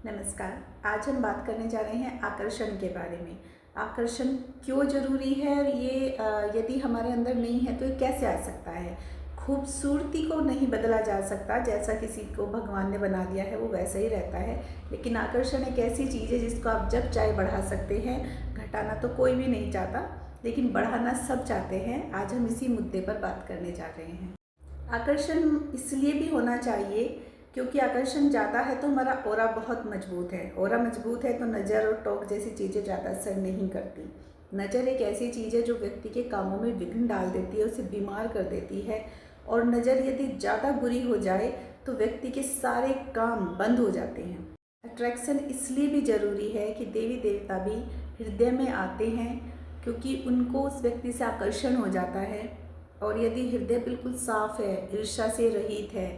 नमस्कार। आज हम बात करने जा रहे हैं आकर्षण के बारे में। आकर्षण क्यों ज़रूरी है और ये यदि हमारे अंदर नहीं है तो ये कैसे आ सकता है। खूबसूरती को नहीं बदला जा सकता, जैसा किसी को भगवान ने बना दिया है वो वैसा ही रहता है। लेकिन आकर्षण एक ऐसी चीज़ है जिसको आप जब चाहे बढ़ा सकते हैं। घटाना तो कोई भी नहीं चाहता, लेकिन बढ़ाना सब चाहते हैं। आज हम इसी मुद्दे पर बात करने जा रहे हैं। आकर्षण इसलिए भी होना चाहिए क्योंकि आकर्षण ज़्यादा है तो हमारा ऑरा बहुत मजबूत है। ऑरा मजबूत है तो नज़र और टोक जैसी चीज़ें ज़्यादा असर नहीं करती। नज़र एक ऐसी चीज़ है जो व्यक्ति के कामों में विघ्न डाल देती है, उसे बीमार कर देती है। और नज़र यदि ज़्यादा बुरी हो जाए तो व्यक्ति के सारे काम बंद हो जाते हैं। अट्रैक्शन इसलिए भी ज़रूरी है कि देवी देवता भी हृदय में आते हैं, क्योंकि उनको उस व्यक्ति से आकर्षण हो जाता है। और यदि हृदय बिल्कुल साफ़ है, ईर्ष्या से रहित है,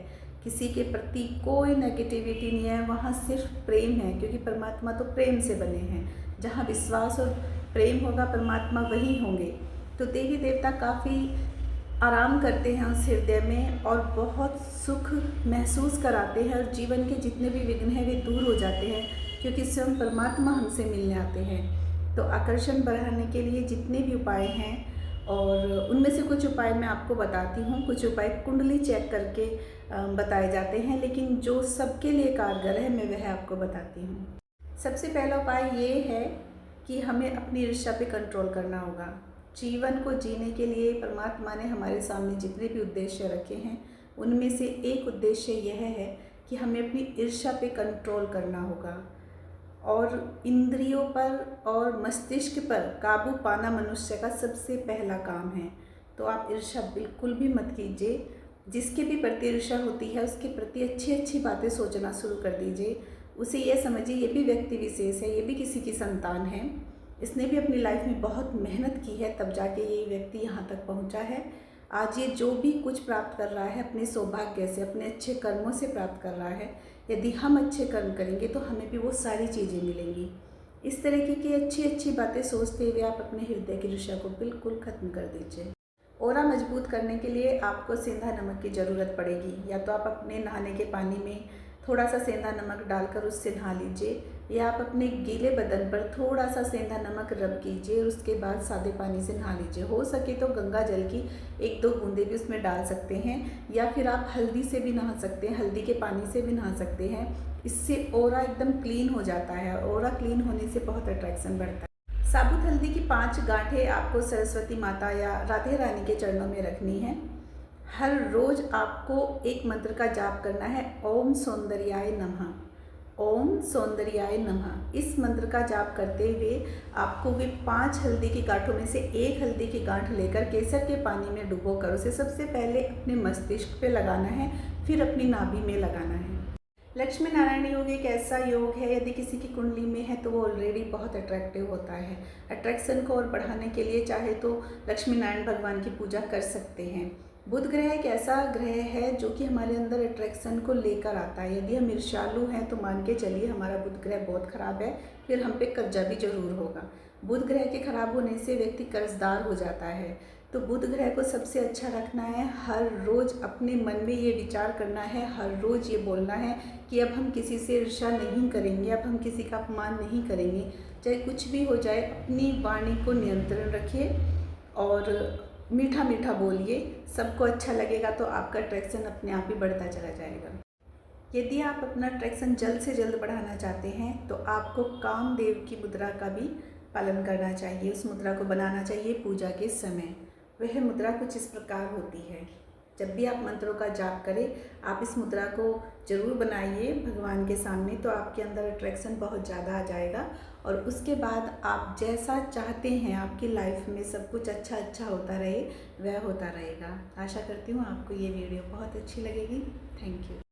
किसी के प्रति कोई नेगेटिविटी नहीं है, वहाँ सिर्फ प्रेम है, क्योंकि परमात्मा तो प्रेम से बने हैं। जहाँ विश्वास और प्रेम होगा परमात्मा वही होंगे। तो देवी देवता काफ़ी आराम करते हैं उस हृदय में और बहुत सुख महसूस कराते हैं, और जीवन के जितने भी विघ्न हैं वे दूर हो जाते हैं, क्योंकि स्वयं परमात्मा हमसे मिलने आते हैं। तो आकर्षण बढ़ाने के लिए जितने भी उपाय हैं, और उनमें से कुछ उपाय मैं आपको बताती हूँ। कुछ उपाय कुंडली चेक करके बताए जाते हैं, लेकिन जो सबके लिए कारगर है मैं वह आपको बताती हूँ। सबसे पहला उपाय ये है कि हमें अपनी ईर्ष्या पे कंट्रोल करना होगा। जीवन को जीने के लिए परमात्मा ने हमारे सामने जितने भी उद्देश्य रखे हैं, उनमें से एक उद्देश्य यह है कि हमें अपनी ईर्ष्या पे कंट्रोल करना होगा। और इंद्रियों पर और मस्तिष्क पर काबू पाना मनुष्य का सबसे पहला काम है। तो आप ईर्ष्या बिल्कुल भी मत कीजिए। जिसके भी प्रति ईर्ष्या होती है उसके प्रति अच्छी अच्छी बातें सोचना शुरू कर दीजिए। उसे यह समझिए ये भी व्यक्ति विशेष है, ये भी किसी की संतान है, इसने भी अपनी लाइफ में बहुत मेहनत की है, तब जाके ये व्यक्ति यहाँ तक पहुँचा है। आज ये जो भी कुछ प्राप्त कर रहा है अपने सौभाग्य से, अपने अच्छे कर्मों से प्राप्त कर रहा है। यदि हम अच्छे कर्म करेंगे तो हमें भी वो सारी चीज़ें मिलेंगी। इस तरीके की अच्छी अच्छी बातें सोचते हुए आप अपने हृदय की ईर्ष्या को बिल्कुल ख़त्म कर दीजिए। ऑरा मजबूत करने के लिए आपको सेंधा नमक की ज़रूरत पड़ेगी। या तो आप अपने नहाने के पानी में थोड़ा सा सेंधा नमक डालकर उससे नहा लीजिए, या आप अपने गीले बदन पर थोड़ा सा सेंधा नमक रब कीजिए और उसके बाद सादे पानी से नहा लीजिए। हो सके तो गंगा जल की 1-2 बूंदें भी उसमें डाल सकते हैं, या फिर आप हल्दी से भी नहा सकते हैं, हल्दी के पानी से भी नहा सकते हैं। इससे ऑरा एकदम क्लीन हो जाता है। ऑरा क्लीन होने से बहुत अट्रैक्शन बढ़ता है। साबुत हल्दी की 5 गांठें आपको सरस्वती माता या राधे रानी के चरणों में रखनी है। हर रोज़ आपको एक मंत्र का जाप करना है, ओम सौंदर्याय नमः। ओम सौंदर्याय नमः। इस मंत्र का जाप करते हुए आपको वे 5 हल्दी की गांठों में से एक हल्दी की गांठ लेकर केसर के पानी में डुबो कर उसे सबसे पहले अपने मस्तिष्क पे लगाना है, फिर अपनी नाभि में लगाना है। लक्ष्मी नारायण योग एक ऐसा योग है, यदि किसी की कुंडली में है तो वो ऑलरेडी बहुत अट्रैक्टिव होता है। अट्रैक्शन को और बढ़ाने के लिए चाहे तो लक्ष्मी नारायण भगवान की पूजा कर सकते हैं। बुध ग्रह एक ऐसा ग्रह है जो कि हमारे अंदर अट्रैक्शन को लेकर आता है। यदि हम ईर्ष्यालु हैं तो मान के चलिए हमारा बुध ग्रह बहुत खराब है, फिर हम पे कर्जा भी जरूर होगा। बुध ग्रह के खराब होने से व्यक्ति कर्जदार हो जाता है। तो बुध ग्रह को सबसे अच्छा रखना है। हर रोज़ अपने मन में ये विचार करना है, हर रोज़ ये बोलना है कि अब हम किसी से ईर्ष्या नहीं करेंगे, अब हम किसी का अपमान नहीं करेंगे। चाहे कुछ भी हो जाए, अपनी वाणी को नियंत्रण रखिए और मीठा मीठा बोलिए। सबको अच्छा लगेगा तो आपका अट्रैक्शन अपने आप ही बढ़ता चला जाएगा। यदि आप अपना अट्रैक्शन जल्द से जल्द बढ़ाना चाहते हैं तो आपको कामदेव की मुद्रा का भी पालन करना चाहिए। उस मुद्रा को बनाना चाहिए पूजा के समय। वह मुद्रा कुछ इस प्रकार होती है। जब भी आप मंत्रों का जाप करें, आप इस मुद्रा को जरूर बनाइए भगवान के सामने, तो आपके अंदर अट्रैक्शन बहुत ज़्यादा आ जाएगा। और उसके बाद आप जैसा चाहते हैं आपकी लाइफ में सब कुछ अच्छा अच्छा होता रहे, वह होता रहेगा। आशा करती हूँ आपको ये वीडियो बहुत अच्छी लगेगी। Thank you.